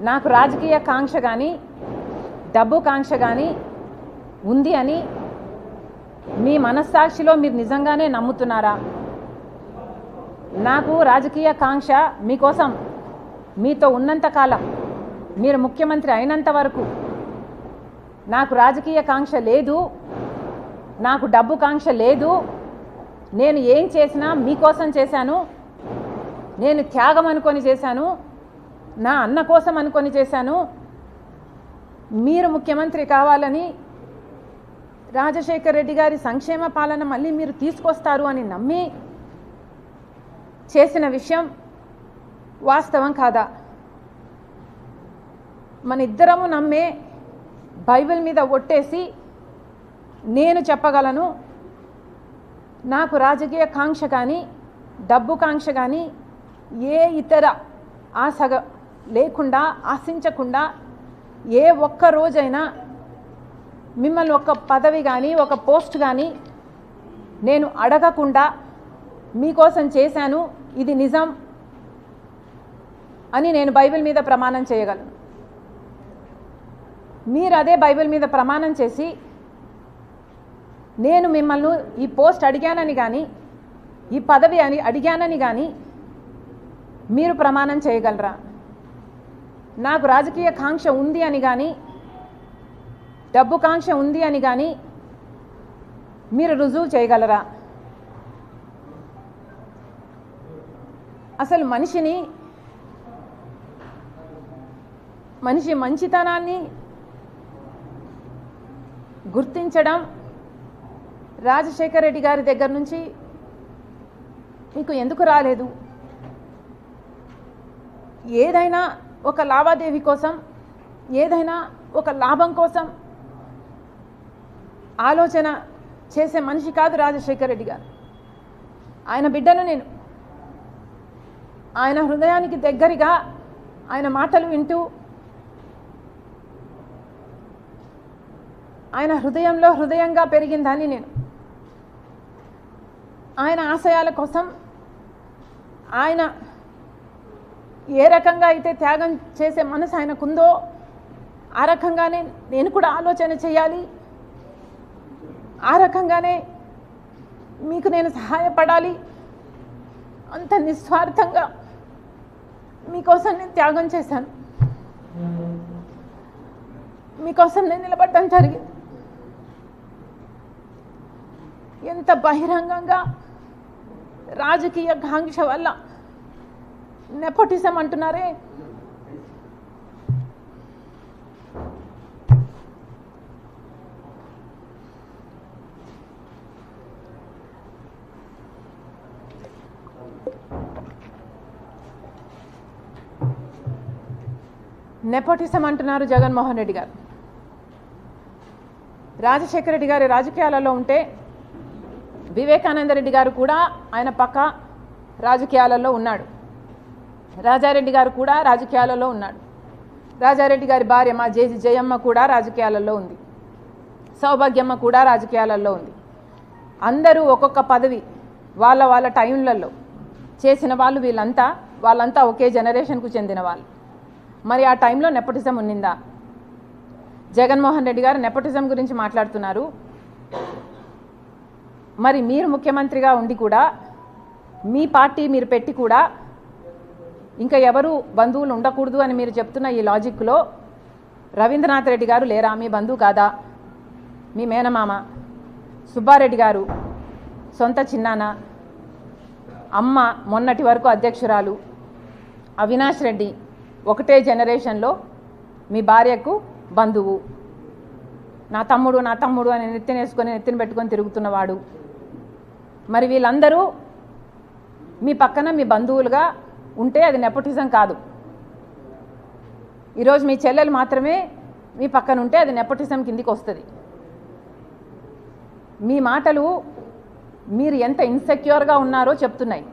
నాకు రాజకీయ కాంక్ష కానీ డబ్బు కాంక్ష కానీ ఉంది అని మీ మనస్సాక్షిలో మీరు నిజంగానే నమ్ముతున్నారా? నాకు రాజకీయ కాంక్ష మీకోసం మీతో ఉన్నంతకాలం, మీరు ముఖ్యమంత్రి అయినంత వరకు నాకు రాజకీయ కాంక్ష లేదు, నాకు డబ్బు కాంక్ష లేదు. నేను ఏం చేసినా మీకోసం చేశాను, నేను త్యాగం అనుకొని చేశాను, నా అన్న కోసం అనుకొని చేశాను. మీరు ముఖ్యమంత్రి కావాలని, రాజశేఖర్ రెడ్డి గారి సంక్షేమ పాలన మళ్ళీ మీరు తీసుకొస్తారు అని నమ్మి చేసిన విషయం వాస్తవం కాదా? మన ఇద్దరము నమ్మే బైబిల్ మీద ఒట్టేసి నేను చెప్పగలను, నాకు రాజకీయ కాంక్ష కానీ డబ్బు కాంక్ష కానీ ఏ ఇతర ఆశ లేకుండా, ఆశించకుండా ఏ ఒక్క రోజైనా మిమ్మల్ని ఒక పదవి కానీ ఒక పోస్ట్ కానీ నేను అడగకుండా మీకోసం చేశాను, ఇది నిజం అని నేను బైబిల్ మీద ప్రమాణం చేయగలను. మీరు అదే బైబిల్ మీద ప్రమాణం చేసి నేను మిమ్మల్ని ఈ పోస్ట్ అడిగానని కానీ ఈ పదవి అని అడిగానని కానీ మీరు ప్రమాణం చేయగలరా? నాకు రాజకీయ కాంక్ష ఉంది అని కానీ డబ్బు కాంక్ష ఉంది అని కానీ మీరు రుజువు చేయగలరా? అసలు మనిషి మంచితనాన్ని గుర్తించడం రాజశేఖర్ రెడ్డి గారి దగ్గర నుంచి మీకు ఎందుకు రాలేదు? ఏదైనా ఒక లావాదేవీ కోసం, ఏదైనా ఒక లాభం కోసం ఆలోచన చేసే మనిషి కాదు రాజశేఖర్ రెడ్డి గారు. ఆయన బిడ్డను నేను. ఆయన హృదయానికి దగ్గరగా ఆయన మాటలు వింటూ, ఆయన హృదయంలో హృదయంగా పెరిగిందని నేను. ఆయన ఆశయాల కోసం ఆయన ఏ రకంగా అయితే త్యాగం చేసే మనసు ఆయనకుందో ఆ రకంగానే నేను కూడా ఆలోచన చేయాలి, ఆ రకంగానే మీకు నేను సహాయపడాలి. అంత నిస్వార్థంగా మీకోసం నేను త్యాగం చేశాను, మీకోసం నేను నిలబడడం జరిగింది. ఎంత బహిరంగంగా రాజకీయ కాంక్ష వల్ల నెపోటిజం అంటున్నారే, నెపోటిజం అంటున్నారు జగన్మోహన్ రెడ్డి గారు. రాజశేఖర రెడ్డి గారి రాజకీయాలలో ఉంటే వివేకానంద రెడ్డి గారు కూడా ఆయన పక్క రాజకీయాలలో ఉన్నాడు, రాజారెడ్డి గారు కూడా రాజకీయాలలో ఉన్నాడు, రాజారెడ్డి గారి భార్య మా జయమ్మ కూడా రాజకీయాలలో ఉంది, సౌభాగ్యమ్మ కూడా రాజకీయాలలో ఉంది. అందరూ ఒక్కొక్క పదవి వాళ్ళ వాళ్ళ టైంలలో చేసిన వాళ్ళు, వాళ్ళంతా ఒకే జనరేషన్కు చెందిన వాళ్ళు. మరి ఆ టైంలో నెపోటిజం ఉన్నిందా? జగన్మోహన్ రెడ్డి గారు నెపోటిజం గురించి మాట్లాడుతున్నారు. మరి మీరు ముఖ్యమంత్రిగా ఉండి కూడా, మీ పార్టీ మీరు పెట్టి కూడా ఇంకా ఎవరు బంధువులు ఉండకూడదు అని మీరు చెప్తున్న ఈ లాజిక్లో రవీంద్రనాథ్ రెడ్డి గారు లేరా? మీ బంధువు కాదా? మీ మేనమామ. సుబ్బారెడ్డి గారు సొంత చిన్నాన్న, అమ్మ మొన్నటి వరకు అధ్యక్షురాలు. అవినాష్ రెడ్డి ఒకటే జనరేషన్లో మీ భార్యకు బంధువు. నా తమ్ముడు అని నెత్తిన పెట్టుకొని తిరుగుతున్నవాడు. మరి వీళ్ళందరూ మీ పక్కన మీ బంధువులుగా ఉంటే అది నెపోటిజం కాదు. ఈరోజు మీ చెల్లెలు మాత్రమే మీ పక్కన ఉంటే అది నెపోటిజం కిందికి వస్తుంది. మీ మాటలు మీరు ఎంత ఇన్సెక్యూర్గా ఉన్నారో చెప్తున్నాయి.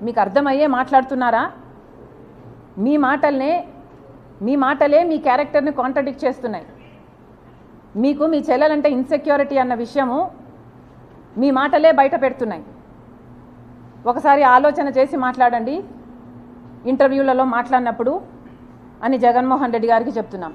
మీకు అర్థమయ్యే మాట్లాడుతున్నారా? మీ మాటలే మీ క్యారెక్టర్ని కాంట్రడిక్ట్ చేస్తున్నాయి. మీకు మీ చెల్లెలంటే ఇన్సెక్యూరిటీ అన్న విషయము మీ మాటలే బయట పెడుతున్నాయి. ఒకసారి ఆలోచన చేసి మాట్లాడండి. ఇంటర్వ్యూలలో మాట్లాడినప్పుడు అని జగన్మోహన్ రెడ్డి గారికి చెప్తున్నాం.